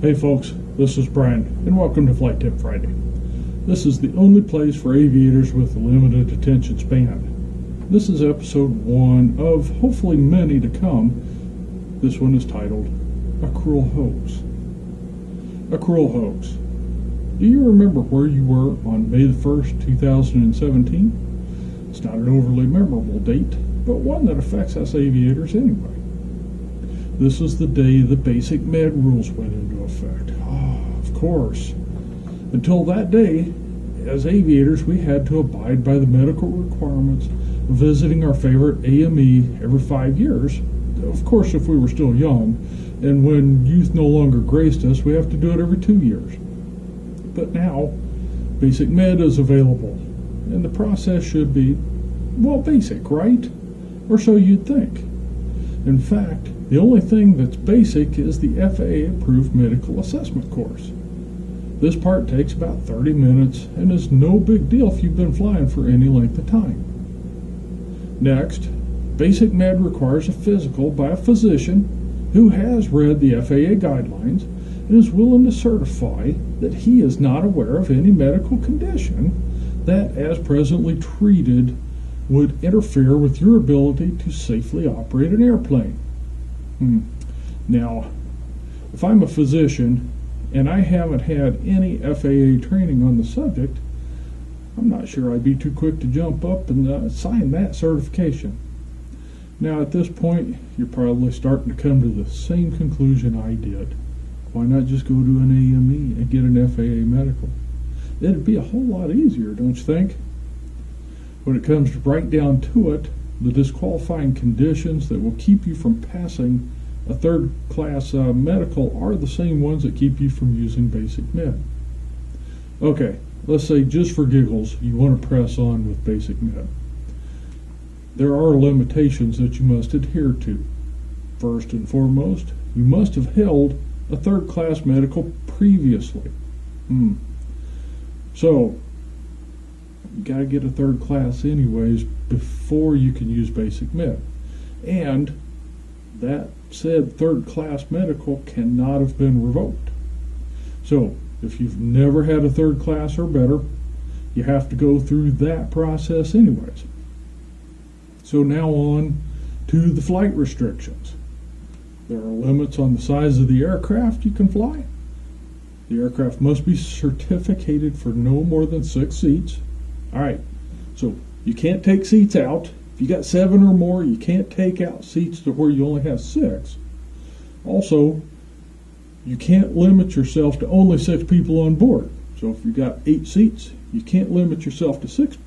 Hey folks, this is Brian, and welcome to Flight Tip Friday. This is the only place for aviators with a limited attention span. This is episode 1 of hopefully many to come. This one is titled, A Cruel Hoax. A Cruel Hoax. Do you remember where you were on May the 1st, 2017? It's not an overly memorable date, but one that affects us aviators anyway. This is the day the basic med rules went into effect. Of course. Until that day, as aviators, we had to abide by the medical requirements of visiting our favorite AME every 5 years. Of course, if we were still young, and when youth no longer graced us, we have to do it every 2 years. But now, basic med is available, and the process should be, well, basic, right? Or so you'd think. In fact, the only thing that's basic is the FAA-approved medical assessment course. This part takes about 30 minutes and is no big deal if you've been flying for any length of time. Next, basic med requires a physical by a physician who has read the FAA guidelines and is willing to certify that he is not aware of any medical condition that, as presently treated, would interfere with your ability to safely operate an airplane. Now, if I'm a physician and I haven't had any FAA training on the subject, I'm not sure I'd be too quick to jump up and sign that certification. Now, at this point, you're probably starting to come to the same conclusion I did. Why not just go to an AME and get an FAA medical? It'd be a whole lot easier, don't you think? When it comes right down to it, the disqualifying conditions that will keep you from passing a third-class medical are the same ones that keep you from using basic med. Okay, let's say just for giggles, you want to press on with basic med. There are limitations that you must adhere to. First and foremost, you must have held a third-class medical previously. So, you got to get a third class anyways before you can use basic med. And that said third class medical cannot have been revoked. So if you've never had a third class or better, you have to go through that process anyways. So now on to the flight restrictions. There are limits on the size of the aircraft you can fly. The aircraft must be certificated for no more than 6 seats. Alright, so you can't take seats out. If you got 7 or more, you can't take out seats to where you only have 6. Also, you can't limit yourself to only 6 people on board. So if you got 8 seats, you can't limit yourself to six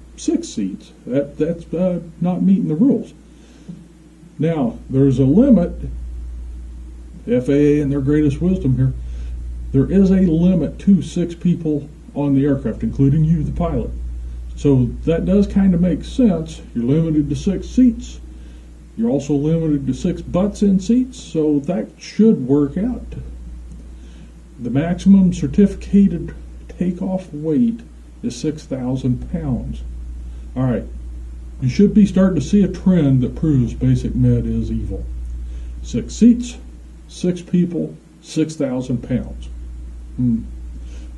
seats. That's not meeting the rules. Now, there's a limit. FAA in their greatest wisdom here, there is a limit to 6 people on the aircraft, including you, the pilot. So that does kind of make sense. You're limited to 6 seats. You're also limited to 6 butts in seats, so that should work out. The maximum certificated takeoff weight is 6,000 pounds. All right, you should be starting to see a trend that proves basic med is evil. 6 seats, 6 people, 6,000 pounds.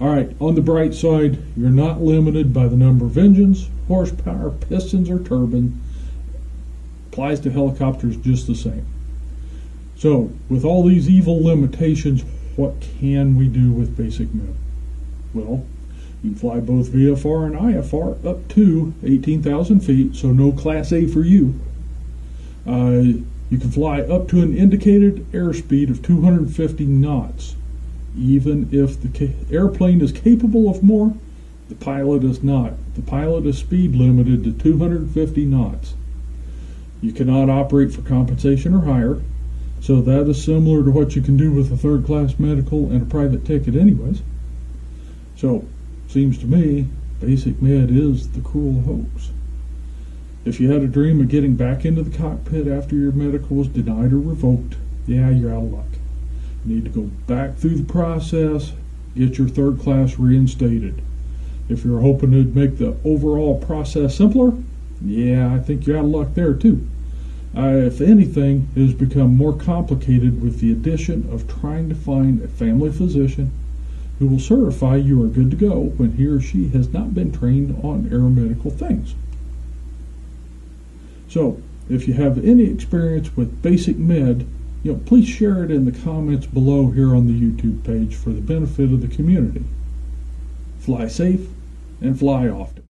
All right, on the bright side, you're not limited by the number of engines, horsepower, pistons, or turbine. Applies to helicopters just the same. So, with all these evil limitations, what can we do with basic med? Well, you can fly both VFR and IFR up to 18,000 feet, so no Class A for you. You can fly up to an indicated airspeed of 250 knots. Even if the airplane is capable of more, the pilot is not. The pilot is speed limited to 250 knots. You cannot operate for compensation or hire, so that is similar to what you can do with a third-class medical and a private ticket anyways. So, seems to me, basic med is the cruel hoax. If you had a dream of getting back into the cockpit after your medical was denied or revoked, yeah, you're out of luck. You need to go back through the process, get your third class reinstated. If you're hoping to make the overall process simpler, yeah, I think you're out of luck there too. If anything, it has become more complicated with the addition of trying to find a family physician who will certify you are good to go when he or she has not been trained on aeromedical things. So, if you have any experience with basic med, please share it in the comments below here on the YouTube page for the benefit of the community. Fly safe and fly often.